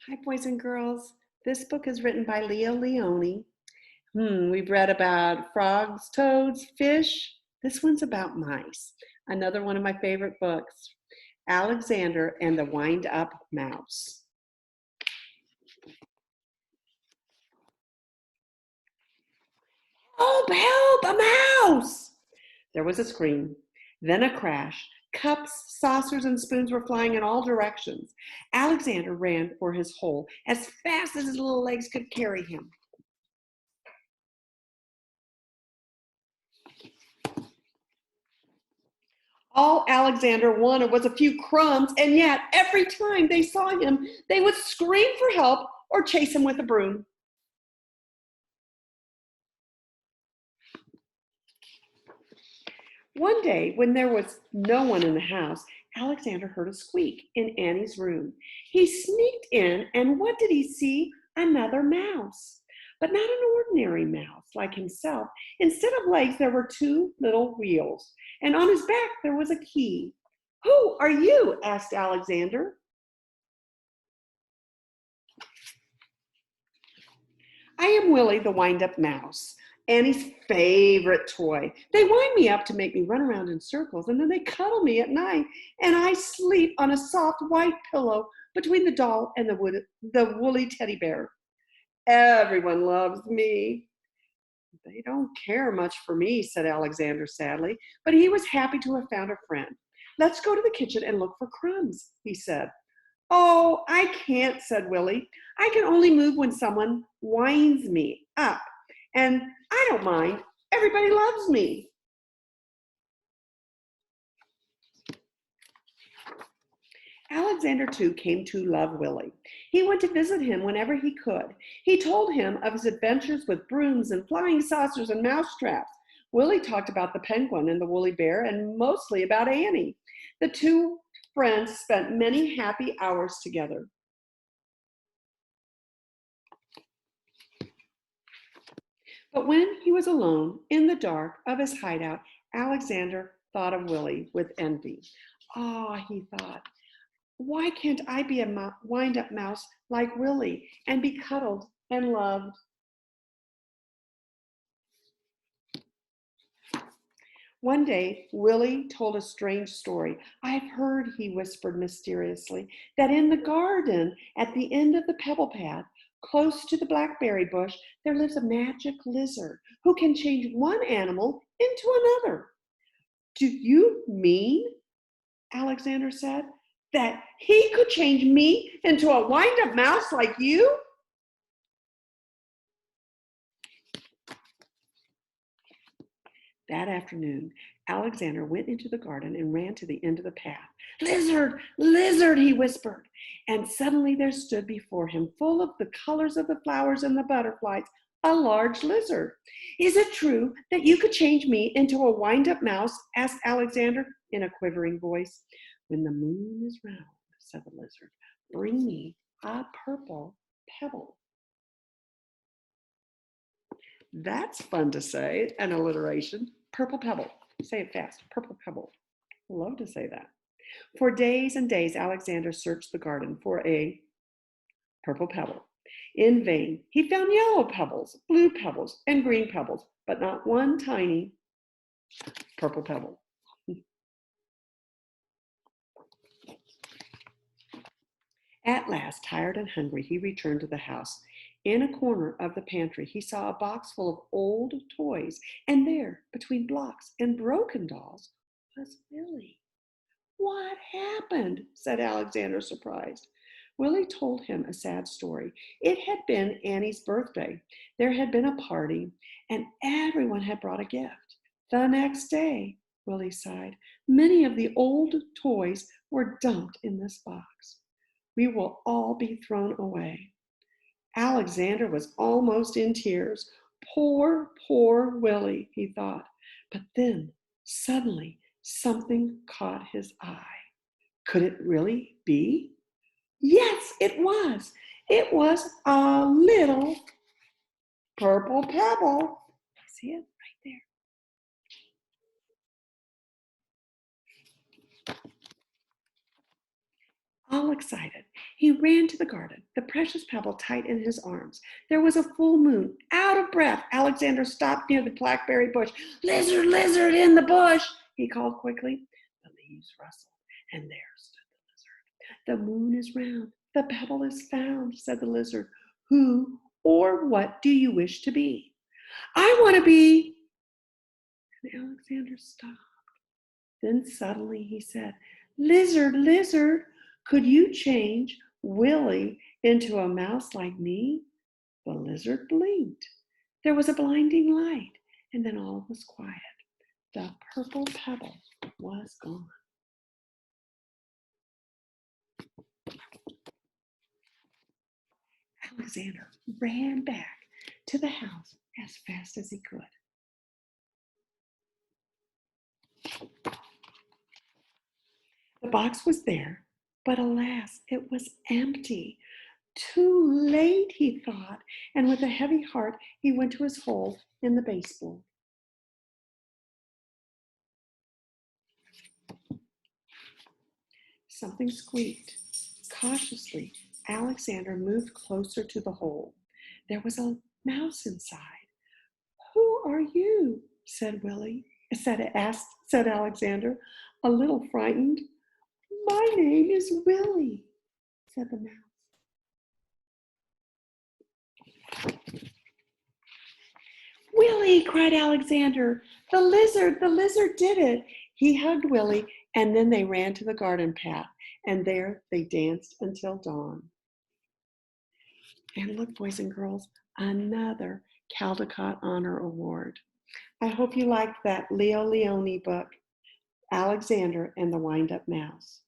Hi, boys and girls. This book is written by Leo Leone. We've read about frogs, toads, fish. This one's about mice. Another one of my favorite books, Alexander and the Wind-Up Mouse. Help, help, a mouse! There was a scream, then a crash. Cups, saucers, and spoons were flying in all directions. Alexander ran for his hole as fast as his little legs could carry him. All Alexander wanted was a few crumbs, and yet every time they saw him, they would scream for help or chase him with a broom. One day, when there was no one in the house, Alexander heard a squeak in Annie's room. He sneaked in, and what did he see? Another mouse. But not an ordinary mouse like himself. Instead of legs, there were two little wheels, and on his back there was a key. "Who are you?" asked Alexander. "I am Willie the Wind-Up Mouse, Annie's favorite toy. They wind me up to make me run around in circles, and then they cuddle me at night, and I sleep on a soft white pillow between the doll and the woolly teddy bear. Everyone loves me." "They don't care much for me," said Alexander sadly, but he was happy to have found a friend. "Let's go to the kitchen and look for crumbs," he said. "Oh, I can't," said Willie. "I can only move when someone winds me up, and I don't mind. Everybody loves me." Alexander, too, came to love Willie. He went to visit him whenever he could. He told him of his adventures with brooms and flying saucers and mouse traps. Willie talked about the penguin and the woolly bear, and mostly about Annie. The two friends spent many happy hours together. But when he was alone in the dark of his hideout, Alexander thought of Willie with envy. "Ah," he thought, "why can't I be a wind-up mouse like Willie and be cuddled and loved?" One day, Willie told a strange story. "I've heard," he whispered mysteriously, "that in the garden at the end of the pebble path, close to the blackberry bush, there lives a magic lizard who can change one animal into another." "Do you mean," Alexander said, "that he could change me into a wind-up mouse like you?" That afternoon, Alexander went into the garden and ran to the end of the path. "Lizard, lizard," he whispered. And suddenly there stood before him, full of the colors of the flowers and the butterflies, a large lizard. "Is it true that you could change me into a wind-up mouse?" asked Alexander in a quivering voice. "When the moon is round," said the lizard, "bring me a purple pebble." That's fun to say, an alliteration. Purple pebble. Say it fast. Purple pebble. Love to say that. For days and days, Alexander searched the garden for a purple pebble. In vain. He found yellow pebbles, blue pebbles, and green pebbles, but not one tiny purple pebble. At last, tired and hungry, he returned to the house. In a corner of the pantry, he saw a box full of old toys, and there, between blocks and broken dolls, was Willie. "What happened?" said Alexander, surprised. Willie told him a sad story. It had been Annie's birthday. There had been a party, and everyone had brought a gift. The next day, Willie sighed, many of the old toys were dumped in this box. We will all be thrown away. Alexander was almost in tears. Poor, poor Willie, he thought. But then, suddenly, something caught his eye. Could it really be? Yes, it was. It was a little purple pebble. See it right there. All excited, he ran to the garden, the precious pebble tight in his arms. There was a full moon. Out of breath, Alexander stopped near the blackberry bush. Lizard, lizard in the bush, he called quickly. The leaves rustled, and there stood the lizard. The moon is round, the pebble is found, said the lizard. Who or what do you wish to be? I want to be. And Alexander stopped. Then suddenly he said, Lizard, lizard, could you change Willie into a mouse like me? The lizard blinked. There was a blinding light, and then all was quiet. The purple pebble was gone. Alexander ran back to the house as fast as he could. The box was there, but alas, it was empty. Too late, he thought, and with a heavy heart, he went to his hole in the baseboard. Something squeaked. Cautiously, Alexander moved closer to the hole. There was a mouse inside. Who are you? said Alexander, a little frightened. My name is Willie, said the mouse. Willie, cried Alexander. The lizard did it. He hugged Willie, and then they ran to the garden path, and there they danced until dawn. And look, boys and girls, another Caldecott Honor Award. I hope you liked that Leo Leone book, Alexander and the Wind-Up Mouse.